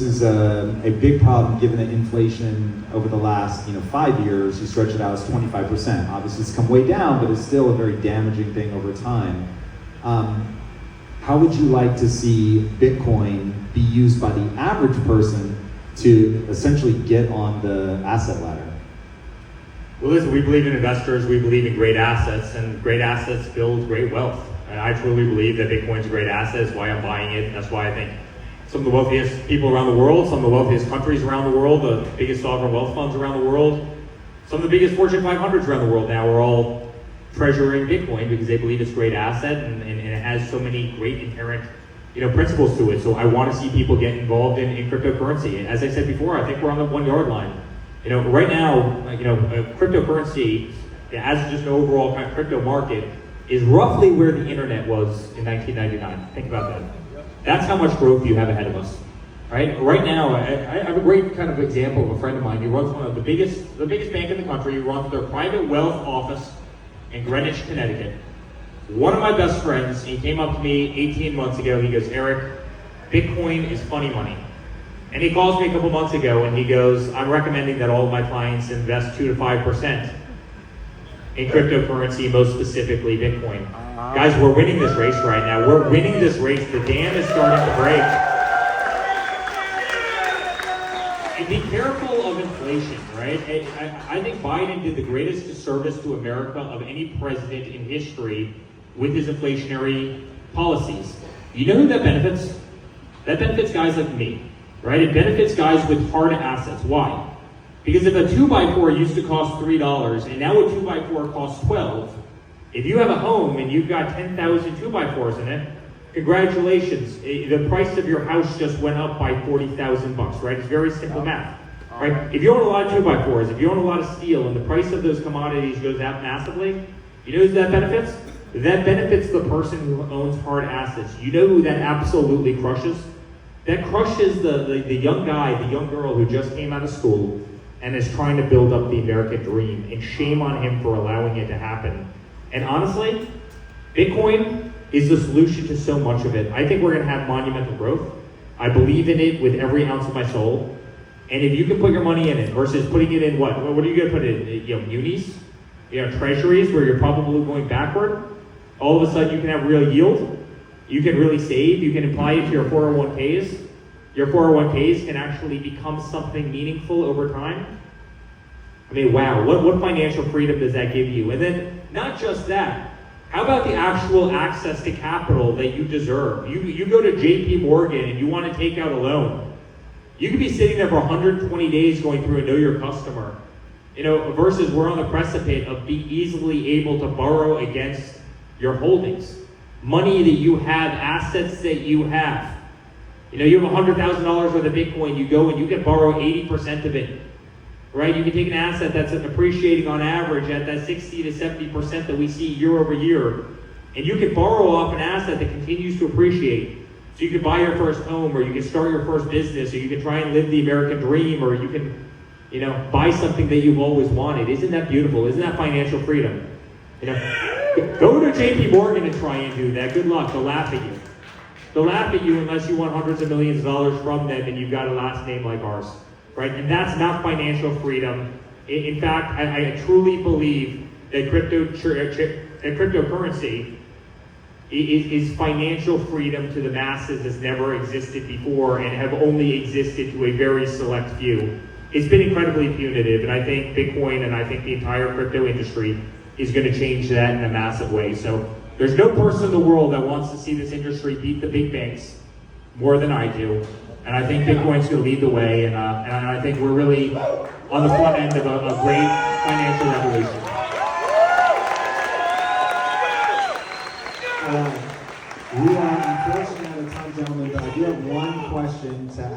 This is a big problem given that inflation over the last 5 years, you stretch it out as 25%. Obviously it's come way down, but it's still a very damaging thing over time. How would you like to see Bitcoin be used by the average person to essentially get on the asset ladder? Well, listen, we believe in investors, we believe in great assets, and great assets build great wealth. And I truly believe that Bitcoin's a great asset. That's why I'm buying it. That's why I think some of the wealthiest people around the world, some of the wealthiest countries around the world, the biggest sovereign wealth funds around the world, some of the biggest Fortune 500s around the world now are all treasuring Bitcoin because they believe it's a great asset and it has so many great inherent principles to it. So I want to see people get involved in cryptocurrency. And as I said before, I think we're on the 1 yard line. Right now, cryptocurrency, as just an overall kind of crypto market, is roughly where the internet was in 1999. Think about that. That's how much growth you have ahead of us. Right now, I have a great kind of example of a friend of mine. He runs one of the biggest bank in the country. He runs their private wealth office in Greenwich, Connecticut. One of my best friends, he came up to me 18 months ago. He goes, "Eric, Bitcoin is funny money." And he calls me a couple months ago and he goes, "I'm recommending that all of my clients invest 2 to 5% in cryptocurrency, most specifically Bitcoin." Guys, we're winning this race right now. We're winning this race. The dam is starting to break. And be careful of inflation, right? I think Biden did the greatest disservice to America of any president in history with his inflationary policies. You know who that benefits? That benefits guys like me. Right? It benefits guys with hard assets. Why? Because if a 2x4 used to cost $3 and now a 2x4 costs $12, if you have a home and you've got 10,000 2x4s in it, congratulations. The price of your house just went up by $40,000, right? It's very simple math. Right? If you own a lot of 2x4s, if you own a lot of steel and the price of those commodities goes up massively, you know who that benefits? That benefits the person who owns hard assets. You know who that absolutely crushes? That crushes the young guy, the young girl who just came out of school and is trying to build up the American dream. And shame on him for allowing it to happen. And honestly, Bitcoin is the solution to so much of it. I think we're going to have monumental growth. I believe in it with every ounce of my soul. And if you can put your money in it versus putting it in what are you going to put it in? Munis? Treasuries where you're probably going backward. All of a sudden you can have real yield. You can really save. You can apply it to your 401ks. Your 401ks can actually become something meaningful over time. I mean, wow, what financial freedom does that give you? And then, not just that, how about the actual access to capital that you deserve? You go to JP Morgan and you want to take out a loan. You could be sitting there for 120 days going through a know your customer. Versus we're on the precipice of being easily able to borrow against your holdings. Money that you have, assets that you have. You have $100,000 worth of Bitcoin, you go and you can borrow 80% of it. Right? You can take an asset that's appreciating on average at that 60 to 70% that we see year over year, and you can borrow off an asset that continues to appreciate. So you can buy your first home, or you can start your first business, or you can try and live the American dream, or you can, buy something that you've always wanted. Isn't that beautiful? Isn't that financial freedom? Go to JP Morgan and try and do that. Good luck. They'll laugh at you. They'll laugh at you unless you want hundreds of millions of dollars from them and you've got a last name like ours. Right? And that's not financial freedom. In fact, I truly believe that cryptocurrency is financial freedom to the masses that's never existed before and have only existed to a very select few. It's been incredibly punitive, and I think Bitcoin and I think the entire crypto industry is going to change that in a massive way. So there's no person in the world that wants to see this industry beat the big banks more than I do. And I think Bitcoin's going to lead the way, and I think we're really on the front end of a great financial revolution. We are unfortunately out of time, gentlemen, but I do have one question to ask.